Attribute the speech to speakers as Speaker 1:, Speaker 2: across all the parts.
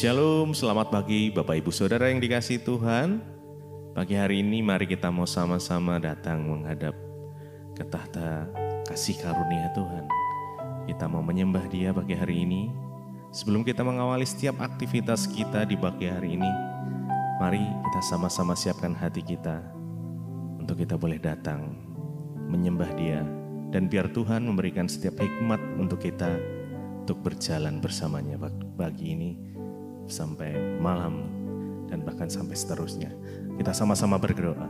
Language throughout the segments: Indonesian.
Speaker 1: Shalom, selamat pagi Bapak Ibu Saudara yang dikasihi Tuhan. Pagi hari ini mari kita mau sama-sama datang menghadap ke tahta kasih karunia Tuhan. Kita mau menyembah Dia pagi hari ini. Sebelum kita mengawali setiap aktivitas kita di pagi hari ini, mari kita sama-sama siapkan hati kita untuk kita boleh datang menyembah Dia. Dan biar Tuhan memberikan setiap hikmat untuk kita untuk berjalan bersamanya pagi ini sampai malam dan bahkan sampai seterusnya. Kita sama-sama berdoa.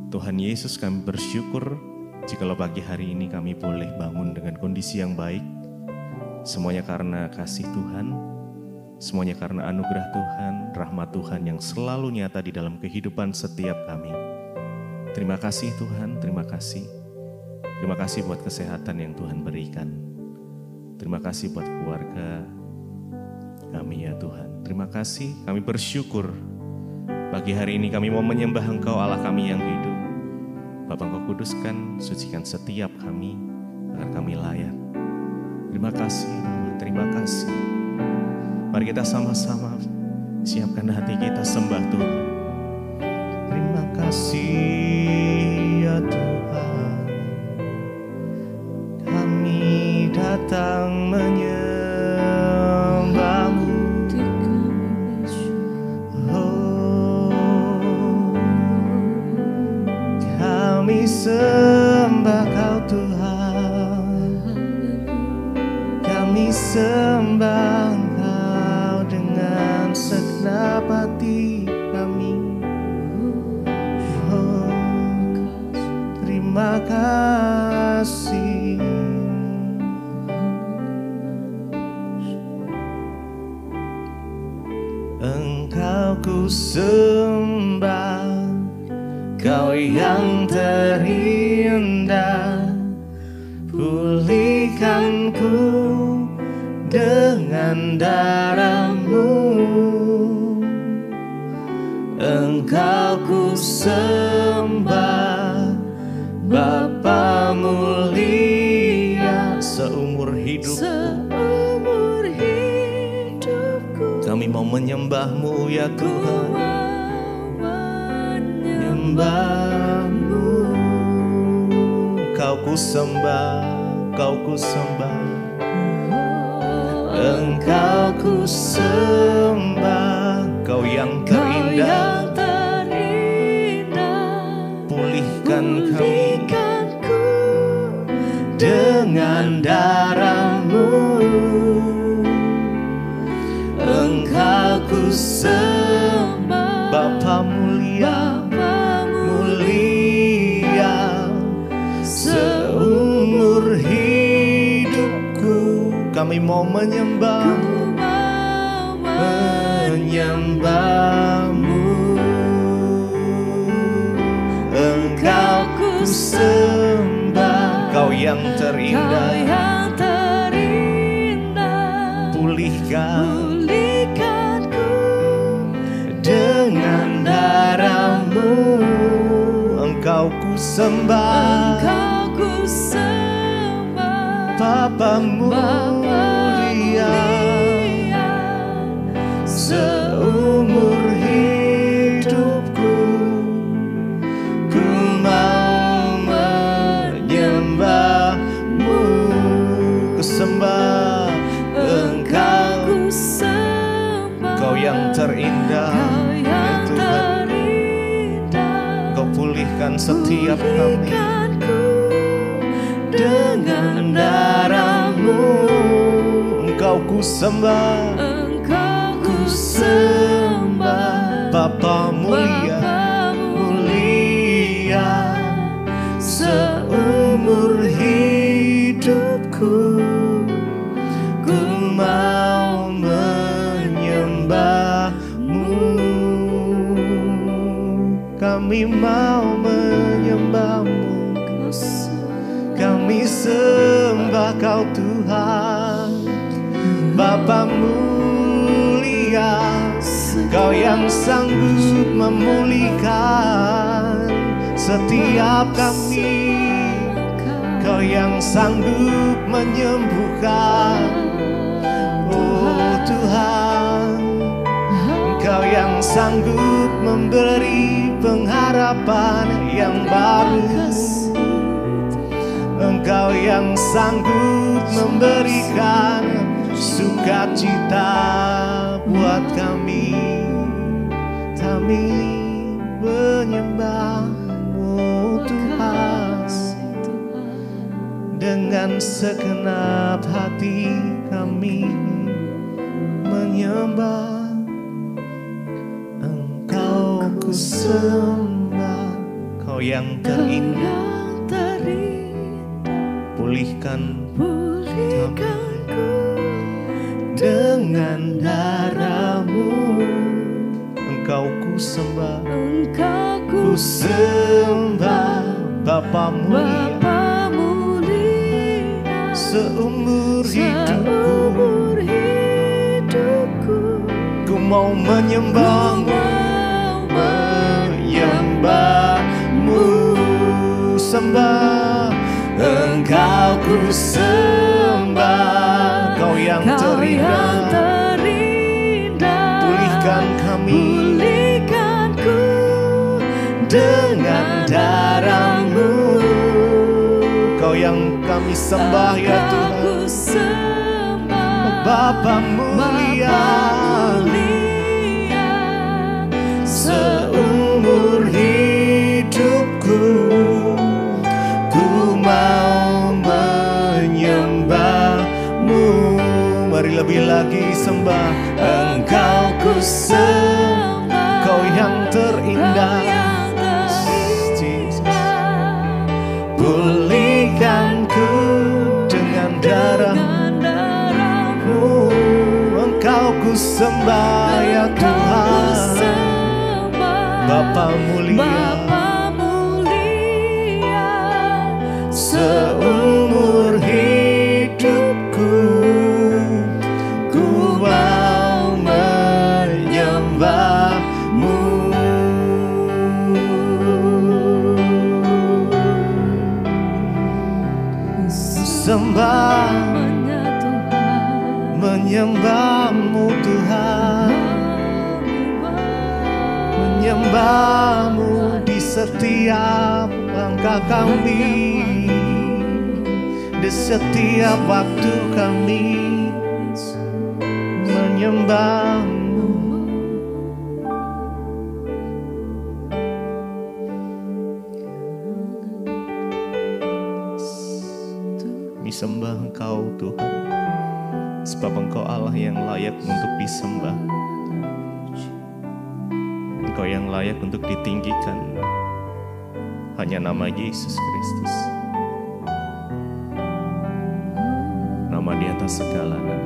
Speaker 1: Tuhan Yesus, kami bersyukur jikalau pagi hari ini kami boleh bangun dengan kondisi yang baik. Semuanya karena kasih Tuhan, semuanya karena anugerah Tuhan, rahmat Tuhan yang selalu nyata di dalam kehidupan setiap kami. Terima kasih Tuhan, terima kasih. Terima kasih buat kesehatan yang Tuhan berikan. Terima kasih buat keluarga kami ya Tuhan. Terima kasih, kami bersyukur. Pagi hari ini kami mau menyembah Engkau Allah kami yang hidup. Bapa, Engkau kuduskan, sucikan setiap kami agar kami layak. Terima kasih Bapa, terima kasih. Mari kita sama-sama siapkan hati kita sembah Tuhan. Terima kasih ya Tuhan. Kami datang menyembah-Mu. Kami sembah Kau Tuhan, kami sembah Kau dengan segenap hati kami. Oh, terima kasih. Engkau ku sembah, Kau yang terindah, pulihkanku dengan darah-Mu. Engkau ku sembah, Bapa mulia, seumur hidupku kami mau menyembah-Mu ya Tuhan. Menyembah-Mu, Kau ku sembah, Kau ku sembah. Engkau ku sembah, Kau yang terindah, pulihkan kami dengan darah-Mu. Engkau ku sembah, Bapa mulia, mulia, seumur hidupku kami mau menyembah-Mu. Engkau ku sembah, Kau yang terindah, pulihkanku dengan darah-Mu. Engkau ku sembah, Bapa mulia, seumur hidupku ku mau menyembah-Mu. Ku sembah Engkau, Kau yang terindah ya Tuhan. Kau pulihkan setiap kami dengan darah-Mu. Engkau ku sembah, Bapa mulia, mulia, seumur hidupku ku mau menyembah-Mu. Kami mau menyembah-Mu, kami sembah Kau Tuhan. Bapa mulia, Kau yang sanggup memulihkan setiap kami. Kau yang sanggup menyembuhkan. Oh Tuhan, yang sanggup memberi pengharapan yang baru. Engkau yang sanggup memberikan sukacita buat kami. Kami menyembah-Mu Tuhan, dengan segenap hati kami menyembah. Engkau ku sembah, Kau yang terindah. Pulihkanku dengan darah-Mu. Engkau ku sembah, ku sembah Bapa mulia. Seumur hidupku ku mau menyembah-Mu, sembah. Engkau ku sembah, Kau yang terindah. Pulihkan pulihkanku dengan darah-Mu. Kau yang kami sembah ya Tuhan. Bapa mulia, seumur hidupku mau menyembah-Mu. Mari lebih lagi sembah. Engkau ku sembah, Kau yang terindah. Pulihkanku dengan darah-Mu. Engkau ku sembah ya Tuhan. Bapa mulia, seumur hidupku ku mau menyembah-Mu. Sembah, menyembah-Mu Tuhan. Menyembah-Mu di setiap langkah kami, di setiap waktu kami menyembah-Mu. Kami sembah Engkau Tuhan, sebab Engkau Allah yang layak untuk disembah. Engkau yang layak untuk ditinggikan. Hanya nama Yesus Kristus, nama di atas segala nama.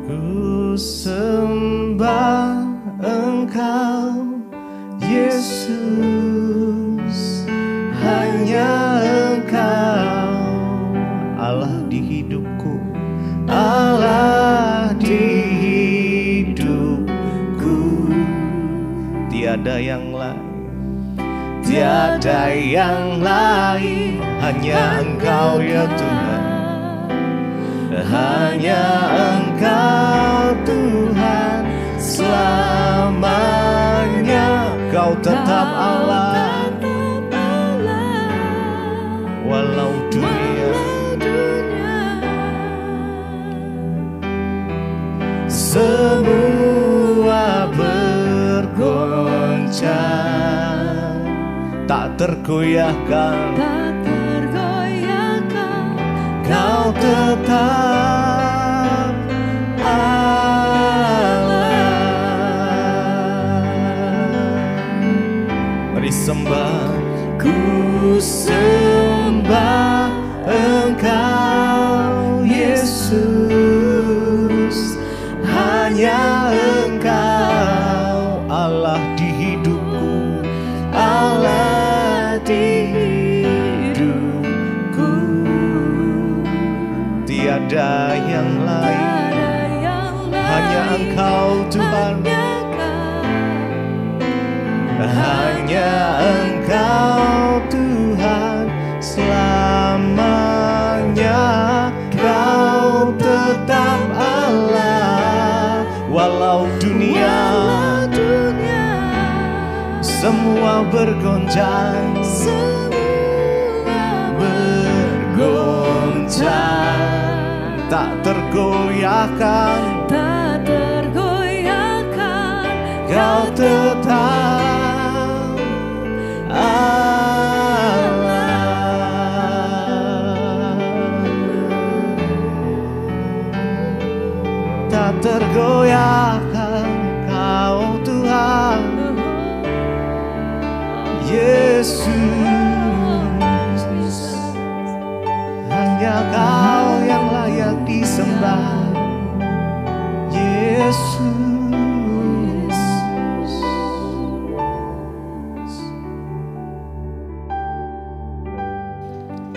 Speaker 1: Ku sembah Engkau Yesus, hanya Engkau Allah di hidupku, Allah di hidupku. Tiada yang lain, tiada yang lain, hanya Engkau ya Tuhan. Hanya Engkau Tuhan, selamanya Kau tetap Allah. Walau dunia semua bergoncang, tak tergoyahkan, Kau tetap Allah. Mari sembah. Ku sembah Engkau Yesus, hanya Engkau Allah di hidupku, Allah di hidupku. Tiada yang lain, hanya Engkau Tuhan. Hanya Engkau Tuhan, selamanya Kau tetap walau dunia semua bergoncang, tak tergoyahkan, kau tetap Allah. Tak tergoyahkan, kau Tuhan Yesus. Hanya kau yang layak disembah, Yesus.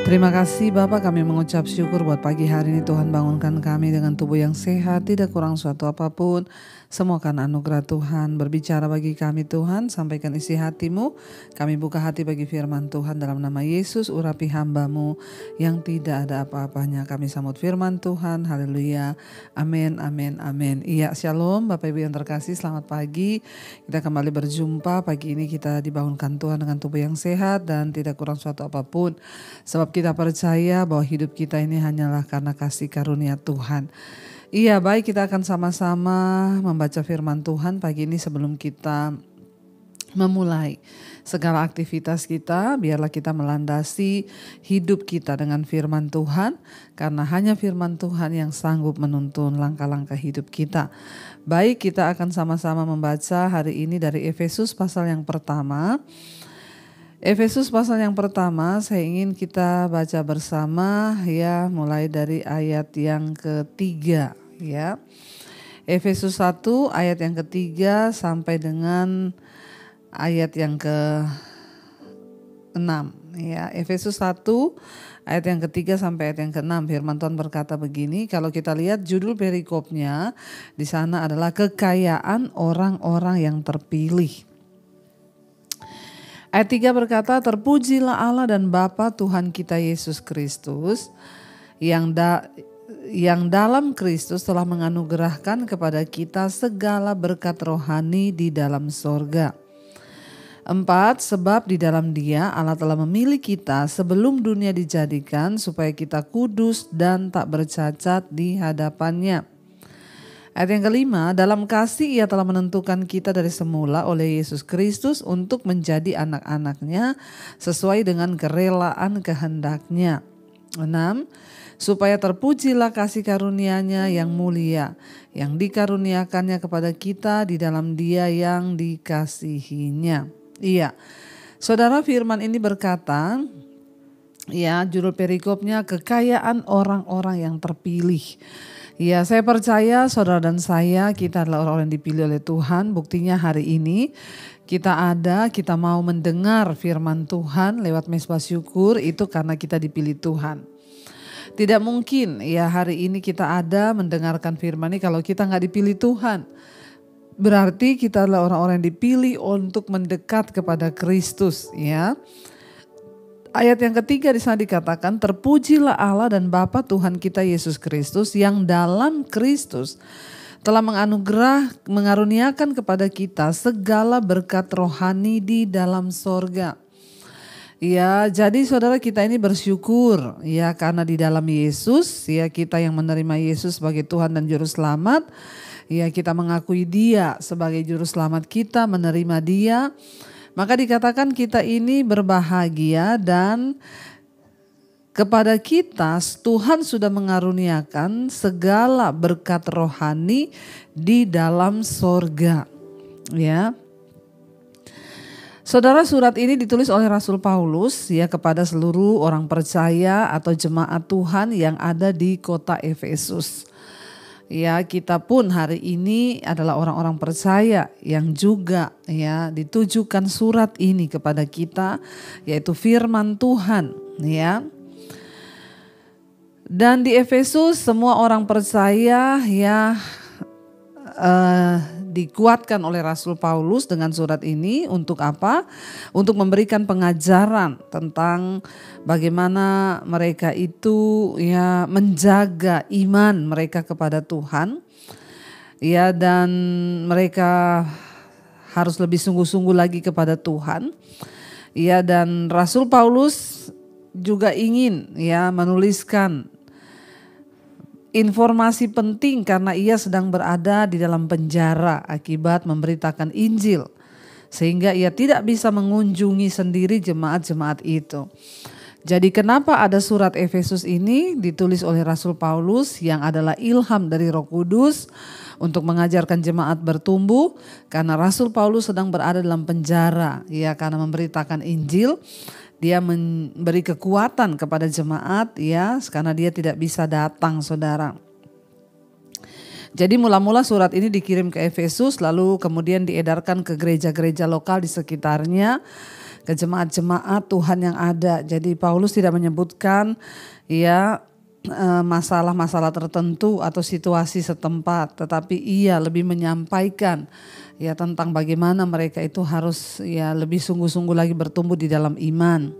Speaker 2: Terima kasih Bapak, kami mengucap syukur buat pagi hari ini. Tuhan bangunkan kami dengan tubuh yang sehat, tidak kurang suatu apapun. Semua karena anugerah Tuhan. Berbicara bagi kami Tuhan, sampaikan isi hati-Mu. Kami buka hati bagi firman Tuhan dalam nama Yesus. Urapi hamba-Mu yang tidak ada apa-apanya. Kami sambut firman Tuhan, haleluya, amin, amin, amin. Iya, shalom Bapak Ibu yang terkasih, selamat pagi. Kita kembali berjumpa, pagi ini kita dibangunkan Tuhan dengan tubuh yang sehat dan tidak kurang suatu apapun. Sebab kita percaya bahwa hidup kita ini hanyalah karena kasih karunia Tuhan. Iya, baik, kita akan sama-sama membaca firman Tuhan pagi ini. Sebelum kita memulai segala aktivitas kita, biarlah kita melandasi hidup kita dengan firman Tuhan, karena hanya firman Tuhan yang sanggup menuntun langkah-langkah hidup kita. Baik, kita akan sama-sama membaca hari ini dari Efesus pasal yang pertama. Efesus pasal yang pertama, saya ingin kita baca bersama ya, mulai dari ayat yang ketiga ya. Efesus 1 ayat yang ketiga sampai dengan ayat yang ke-6 ya. Efesus 1 ayat yang ketiga sampai ayat yang ke-6, firman Tuhan berkata begini. Kalau kita lihat judul perikopnya di sana adalah kekayaan orang-orang yang terpilih. Ayat 3 berkata, terpujilah Allah dan Bapa Tuhan kita Yesus Kristus yang dalam Kristus telah menganugerahkan kepada kita segala berkat rohani di dalam sorga. 4, sebab di dalam Dia Allah telah memilih kita sebelum dunia dijadikan supaya kita kudus dan tak bercacat di hadapan-Nya. Ayat yang kelima, dalam kasih Ia telah menentukan kita dari semula oleh Yesus Kristus untuk menjadi anak-anak-Nya sesuai dengan kerelaan kehendak-Nya. 6, supaya terpujilah kasih karunia-Nya yang mulia, yang dikaruniakannya kepada kita di dalam Dia yang dikasihi-Nya. Iya, saudara, firman ini berkata, ya, judul perikopnya kekayaan orang-orang yang terpilih. Ya, saya percaya saudara dan saya, kita adalah orang-orang yang dipilih oleh Tuhan. Buktinya hari ini kita mau mendengar firman Tuhan lewat Mezbah Syukur, itu karena kita dipilih Tuhan. Tidak mungkin ya hari ini kita ada mendengarkan firman ini kalau kita gak dipilih Tuhan. Berarti kita adalah orang-orang yang dipilih untuk mendekat kepada Kristus ya. Ayat yang ketiga di sana dikatakan, terpujilah Allah dan Bapa Tuhan kita Yesus Kristus yang dalam Kristus telah mengaruniakan kepada kita segala berkat rohani di dalam sorga. Ya, jadi saudara, kita ini bersyukur ya karena di dalam Yesus ya, kita yang menerima Yesus sebagai Tuhan dan Juru Selamat. Ya, kita mengakui Dia sebagai Juru Selamat kita, menerima Dia. Maka dikatakan kita ini berbahagia dan kepada kita Tuhan sudah mengaruniakan segala berkat rohani di dalam sorga. Ya, saudara, surat ini ditulis oleh Rasul Paulus ya kepada seluruh orang percaya atau jemaat Tuhan yang ada di kota Efesus. Ya, kita pun hari ini adalah orang-orang percaya yang juga ya ditujukan surat ini kepada kita, yaitu firman Tuhan ya. Dan di Efesus semua orang percaya ya dikuatkan oleh Rasul Paulus dengan surat ini untuk apa? Untuk memberikan pengajaran tentang bagaimana mereka itu ya menjaga iman mereka kepada Tuhan. Ya, dan mereka harus lebih sungguh-sungguh lagi kepada Tuhan. Ya, dan Rasul Paulus juga ingin ya menuliskan informasi penting karena ia sedang berada di dalam penjara akibat memberitakan Injil, sehingga ia tidak bisa mengunjungi sendiri jemaat-jemaat itu. Jadi kenapa ada surat Efesus ini ditulis oleh Rasul Paulus yang adalah ilham dari Roh Kudus untuk mengajarkan jemaat bertumbuh, karena Rasul Paulus sedang berada dalam penjara ya karena memberitakan Injil. Dia memberi kekuatan kepada jemaat ya karena dia tidak bisa datang, saudara. Jadi mula-mula surat ini dikirim ke Efesus, lalu kemudian diedarkan ke gereja-gereja lokal di sekitarnya, ke jemaat-jemaat Tuhan yang ada. Jadi Paulus tidak menyebutkan ya masalah-masalah tertentu atau situasi setempat, tetapi ia lebih menyampaikan ya tentang bagaimana mereka itu harus ya lebih sungguh-sungguh lagi bertumbuh di dalam iman.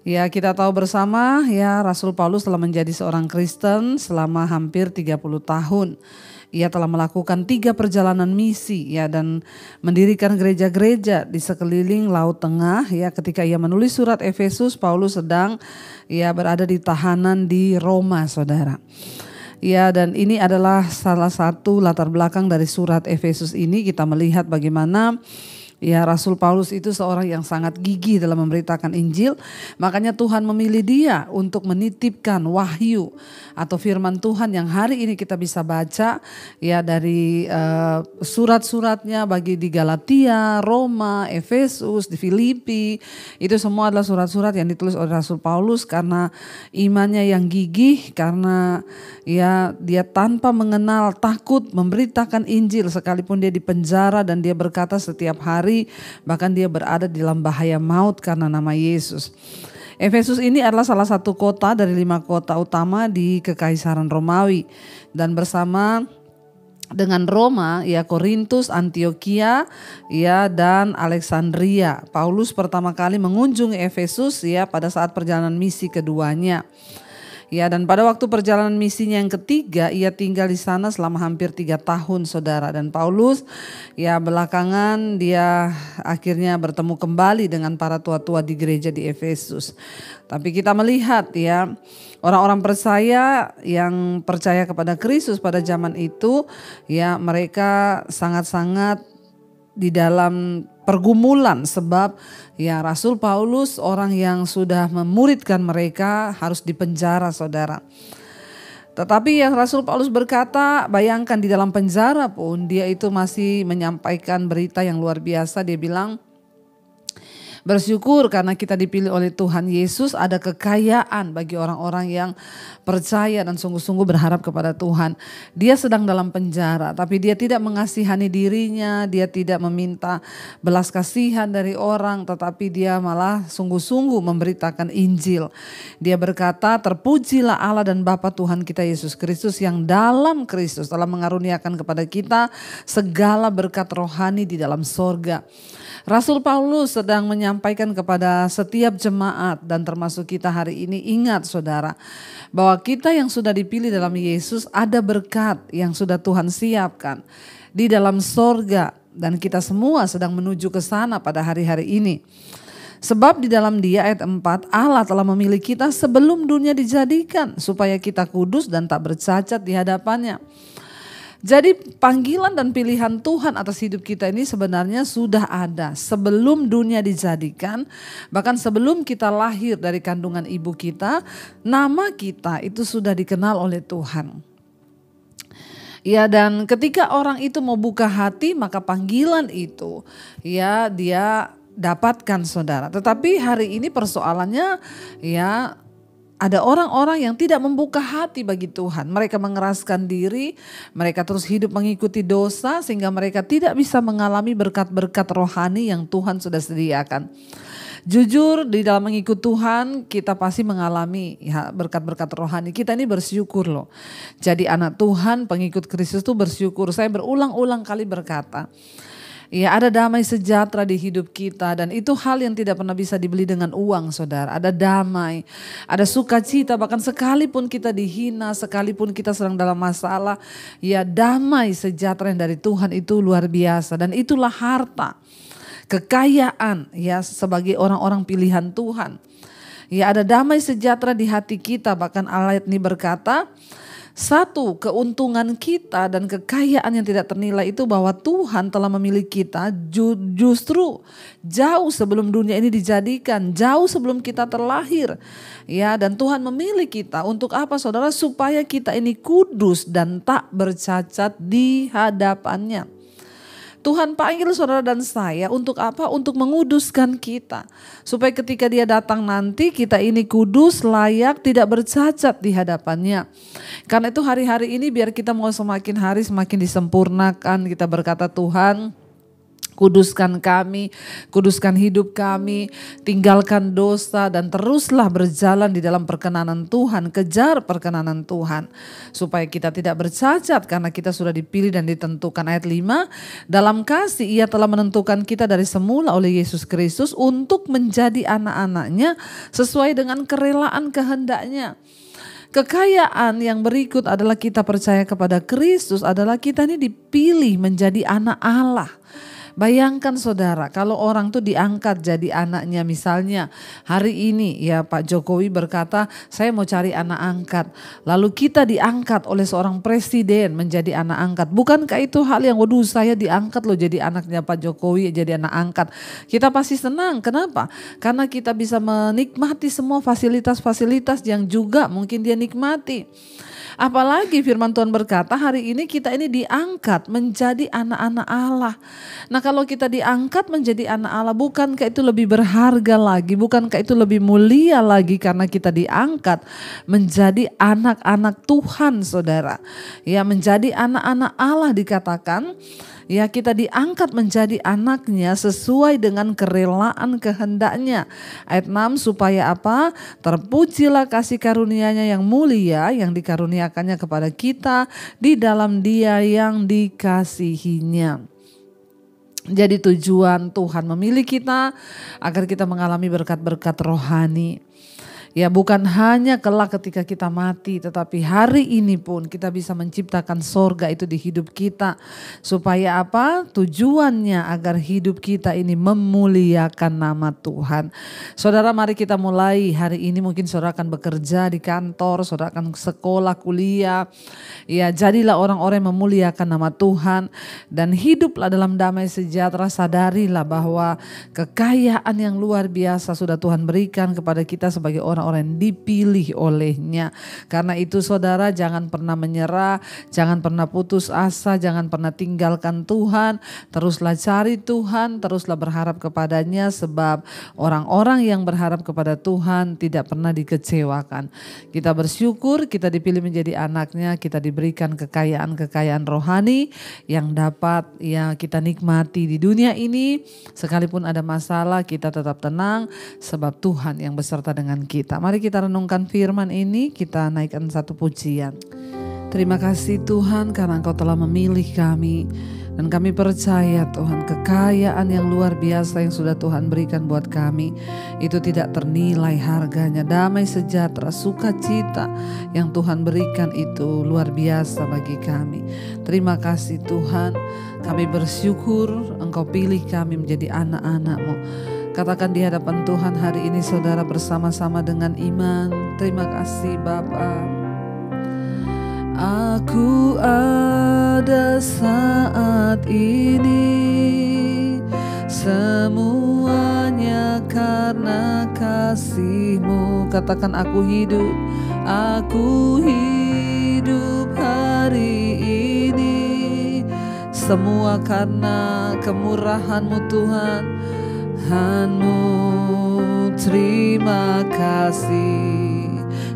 Speaker 2: Ya, kita tahu bersama ya Rasul Paulus telah menjadi seorang Kristen selama hampir 30 tahun. Ia telah melakukan 3 perjalanan misi ya dan mendirikan gereja-gereja di sekeliling Laut Tengah ya. Ketika ia menulis surat Efesus, Paulus sedang ya berada di tahanan di Roma, saudara. Ya, dan ini adalah salah satu latar belakang dari surat Efesus ini. Kita melihat bagaimana ya Rasul Paulus itu seorang yang sangat gigih dalam memberitakan Injil. Makanya Tuhan memilih dia untuk menitipkan wahyu atau firman Tuhan yang hari ini kita bisa baca ya dari surat-suratnya bagi di Galatia, Roma, Efesus, di Filipi. Itu semua adalah surat-surat yang ditulis oleh Rasul Paulus karena imannya yang gigih, karena ya dia tanpa mengenal takut memberitakan Injil sekalipun dia di penjara, dan dia berkata setiap hari bahkan dia berada di dalam bahaya maut karena nama Yesus. Efesus ini adalah salah satu kota dari 5 kota utama di Kekaisaran Romawi, dan bersama dengan Roma ya Korintus, Antioquia ya dan Alexandria. Paulus pertama kali mengunjungi Efesus ya pada saat perjalanan misi keduanya. Ya, dan pada waktu perjalanan misinya yang ketiga, ia tinggal di sana selama hampir 3 tahun, saudara. Dan Paulus ya belakangan dia akhirnya bertemu kembali dengan para tua-tua di gereja di Efesus. Tapi kita melihat ya orang-orang percaya yang percaya kepada Kristus pada zaman itu ya mereka sangat-sangat di dalam pergumulan, sebab ya Rasul Paulus orang yang sudah memuridkan mereka harus dipenjara, saudara. Tetapi yang Rasul Paulus berkata, bayangkan di dalam penjara pun dia itu masih menyampaikan berita yang luar biasa. Dia bilang, bersyukur karena kita dipilih oleh Tuhan Yesus, ada kekayaan bagi orang-orang yang percaya dan sungguh-sungguh berharap kepada Tuhan. Dia sedang dalam penjara, tapi dia tidak mengasihani dirinya, dia tidak meminta belas kasihan dari orang, tetapi dia malah sungguh-sungguh memberitakan Injil. Dia berkata, terpujilah Allah dan Bapa Tuhan kita Yesus Kristus yang dalam Kristus telah mengaruniakan kepada kita segala berkat rohani di dalam sorga. Rasul Paulus sedang menyampaikan kepada setiap jemaat dan termasuk kita hari ini, ingat saudara, bahwa kita yang sudah dipilih dalam Yesus ada berkat yang sudah Tuhan siapkan di dalam sorga, dan kita semua sedang menuju ke sana pada hari-hari ini. Sebab di dalam Dia, ayat 4, Allah telah memilih kita sebelum dunia dijadikan supaya kita kudus dan tak bercacat di hadapannya. Jadi panggilan dan pilihan Tuhan atas hidup kita ini sebenarnya sudah ada sebelum dunia dijadikan. Bahkan sebelum kita lahir dari kandungan ibu kita, nama kita itu sudah dikenal oleh Tuhan. Ya, dan ketika orang itu mau buka hati, maka panggilan itu ya dia dapatkan, saudara. Tetapi hari ini persoalannya ya ada orang-orang yang tidak membuka hati bagi Tuhan. Mereka mengeraskan diri, mereka terus hidup mengikuti dosa sehingga mereka tidak bisa mengalami berkat-berkat rohani yang Tuhan sudah sediakan. Jujur, di dalam mengikut Tuhan kita pasti mengalami ya, berkat-berkat rohani. Kita ini bersyukur loh. Jadi anak Tuhan, pengikut Kristus itu bersyukur. Saya berulang-ulang kali berkata, Ya, ada damai sejahtera di hidup kita, dan itu hal yang tidak pernah bisa dibeli dengan uang, saudara. Ada damai, ada sukacita, bahkan sekalipun kita dihina, sekalipun kita sedang dalam masalah, ya damai sejahtera yang dari Tuhan itu luar biasa, dan itulah harta, kekayaan ya sebagai orang-orang pilihan Tuhan. Ya, ada damai sejahtera di hati kita, bahkan ayat ini berkata, satu keuntungan kita dan kekayaan yang tidak ternilai itu bahwa Tuhan telah memilih kita justru jauh sebelum dunia ini dijadikan, jauh sebelum kita terlahir. Ya, dan Tuhan memilih kita untuk apa, saudara? Supaya kita ini kudus dan tak bercacat di hadapannya. Tuhan panggil saudara dan saya untuk apa? Untuk menguduskan kita. Supaya ketika Dia datang nanti, kita ini kudus, layak, tidak bercacat di hadapannya. Karena itu hari-hari ini biar kita mau semakin hari semakin disempurnakan. Kita berkata, Tuhan, kuduskan kami, kuduskan hidup kami, tinggalkan dosa, dan teruslah berjalan di dalam perkenanan Tuhan, kejar perkenanan Tuhan. Supaya kita tidak bercacat karena kita sudah dipilih dan ditentukan. Ayat 5, dalam kasih Ia telah menentukan kita dari semula oleh Yesus Kristus untuk menjadi anak-anak-Nya sesuai dengan kerelaan kehendak-Nya. Kekayaan yang berikut adalah kita percaya kepada Kristus, adalah kita ini dipilih menjadi anak Allah. Bayangkan saudara, kalau orang tuh diangkat jadi anaknya, misalnya hari ini ya Pak Jokowi berkata, saya mau cari anak angkat. Lalu kita diangkat oleh seorang presiden menjadi anak angkat. Bukankah itu hal yang, waduh saya diangkat loh jadi anaknya Pak Jokowi, jadi anak angkat. Kita pasti senang, kenapa? Karena kita bisa menikmati semua fasilitas-fasilitas yang juga mungkin dia nikmati. Apalagi firman Tuhan berkata hari ini kita ini diangkat menjadi anak-anak Allah. Nah, kalau kita diangkat menjadi anak Allah, bukankah itu lebih berharga lagi? Bukankah itu lebih mulia lagi karena kita diangkat menjadi anak-anak Tuhan, saudara? Ya, menjadi anak-anak Allah dikatakan. Ya, kita diangkat menjadi anaknya sesuai dengan kerelaan kehendak-Nya. Ayat 6, supaya apa? Terpujilah kasih karunia-Nya yang mulia yang dikaruniakannya kepada kita di dalam Dia yang dikasihinya. Jadi tujuan Tuhan memilih kita agar kita mengalami berkat-berkat rohani. Ya, bukan hanya kelak ketika kita mati, tetapi hari ini pun kita bisa menciptakan sorga itu di hidup kita. Supaya apa? Tujuannya agar hidup kita ini memuliakan nama Tuhan. Saudara, mari kita mulai hari ini. Mungkin saudara akan bekerja di kantor, saudara akan sekolah, kuliah. Ya, jadilah orang-orang yang memuliakan nama Tuhan. Dan hiduplah dalam damai sejahtera. Sadarilah bahwa kekayaan yang luar biasa sudah Tuhan berikan kepada kita sebagai orang-orang yang dipilih oleh-Nya. Karena itu saudara, jangan pernah menyerah, jangan pernah putus asa, jangan pernah tinggalkan Tuhan. Teruslah cari Tuhan, teruslah berharap kepada-Nya, sebab orang-orang yang berharap kepada Tuhan tidak pernah dikecewakan. Kita bersyukur kita dipilih menjadi anak-Nya, kita diberikan kekayaan-kekayaan rohani yang dapat ya kita nikmati di dunia ini. Sekalipun ada masalah, kita tetap tenang sebab Tuhan yang beserta dengan kita. Mari kita renungkan firman ini, kita naikkan satu pujian. Terima kasih Tuhan karena Engkau telah memilih kami. Dan kami percaya Tuhan, kekayaan yang luar biasa yang sudah Tuhan berikan buat kami, itu tidak ternilai harganya. Damai sejahtera, sukacita yang Tuhan berikan itu luar biasa bagi kami. Terima kasih Tuhan, kami bersyukur Engkau pilih kami menjadi anak-anak-Mu. Katakan di hadapan Tuhan hari ini saudara bersama-sama dengan iman. Terima kasih Bapa. Aku ada saat ini, semuanya karena kasih-Mu. Katakan aku hidup hari ini, semua karena kemurahan-Mu Tuhan. Terima kasih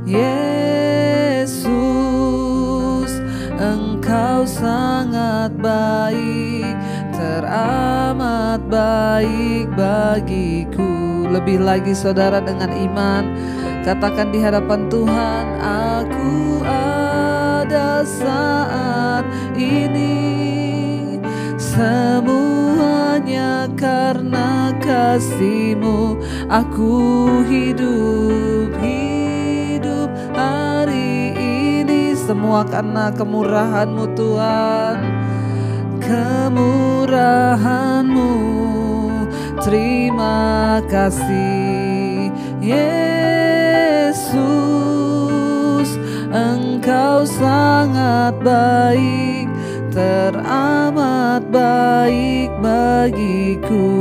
Speaker 2: Yesus, Engkau sangat baik, teramat baik bagiku. Lebih lagi saudara dengan iman, katakan di hadapan Tuhan, aku ada saat ini, semua karena kasih-Mu aku hidup hari ini. Semua karena kemurahan-Mu Tuhan, kemurahan-Mu. Terima kasih Yesus, Engkau sangat baik, teramat baik bagiku.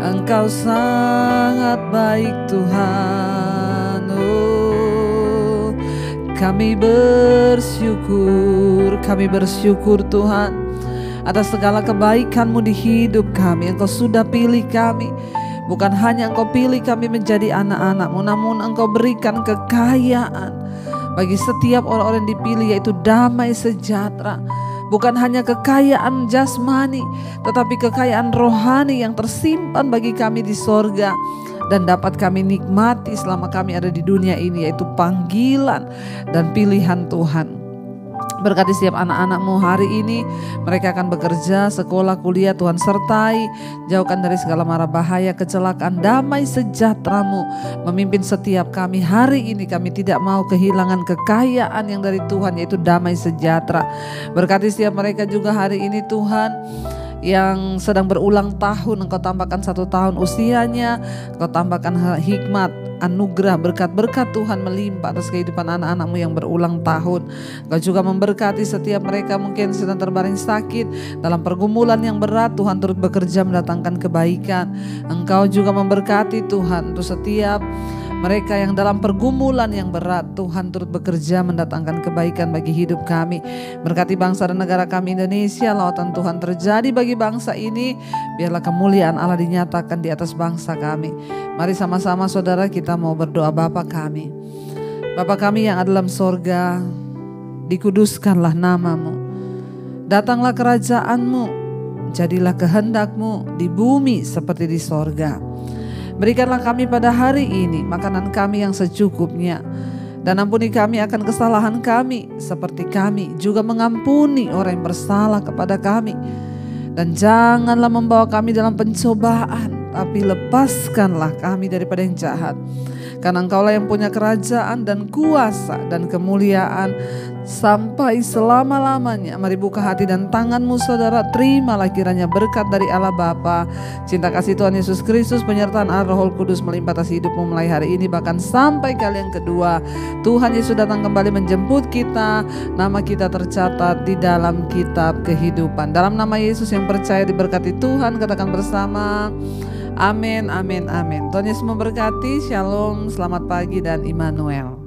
Speaker 2: Engkau sangat baik Tuhan. Kami bersyukur Tuhan atas segala kebaikan-Mu di hidup kami. Engkau sudah pilih kami. Bukan hanya Engkau pilih kami menjadi anak-anak-Mu, namun Engkau berikan kekayaan bagi setiap orang-orang yang dipilih, yaitu damai sejahtera. Bukan hanya kekayaan jasmani, tetapi kekayaan rohani yang tersimpan bagi kami di sorga dan dapat kami nikmati selama kami ada di dunia ini, yaitu panggilan dan pilihan Tuhan. Berkati setiap anak-anak-Mu hari ini, mereka akan bekerja, sekolah, kuliah, Tuhan sertai, jauhkan dari segala mara bahaya, kecelakaan, damai sejahtera-Mu memimpin setiap kami hari ini. Kami tidak mau kehilangan kekayaan yang dari Tuhan, yaitu damai sejahtera. Berkati setiap mereka juga hari ini Tuhan, yang sedang berulang tahun, Engkau tambahkan 1 tahun usianya, Engkau tambahkan hikmat, anugerah, berkat-berkat Tuhan melimpah atas kehidupan anak-anak-Mu yang berulang tahun. Engkau juga memberkati setiap mereka mungkin sedang terbaring sakit, dalam pergumulan yang berat, Tuhan turut bekerja mendatangkan kebaikan. Engkau juga memberkati Tuhan untuk setiap mereka yang dalam pergumulan yang berat, Tuhan turut bekerja mendatangkan kebaikan bagi hidup kami. Berkati bangsa dan negara kami Indonesia, lawatan Tuhan terjadi bagi bangsa ini. Biarlah kemuliaan Allah dinyatakan di atas bangsa kami. Mari sama-sama saudara kita mau berdoa. Bapa kami, Bapa kami yang ada dalam sorga, dikuduskanlah nama-Mu. Datanglah kerajaan-Mu, jadilah kehendak-Mu di bumi seperti di sorga. Berikanlah kami pada hari ini makanan kami yang secukupnya, dan ampuni kami akan kesalahan kami seperti kami juga mengampuni orang yang bersalah kepada kami. Dan janganlah membawa kami dalam pencobaan, tapi lepaskanlah kami daripada yang jahat. Karena Engkaulah yang punya kerajaan dan kuasa dan kemuliaan sampai selama-lamanya. Mari buka hati dan tangan-Mu saudara, terimalah kiranya berkat dari Allah Bapa, cinta kasih Tuhan Yesus Kristus, penyertaan Allah Roh Kudus melimpah atas hidupmu mulai hari ini bahkan sampai kali yang kedua. Tuhan Yesus datang kembali menjemput kita, nama kita tercatat di dalam kitab kehidupan. Dalam nama Yesus yang percaya diberkati Tuhan, katakan bersama amin, amin, amin. Tuhan Yesus memberkati. Shalom, selamat pagi dan Immanuel.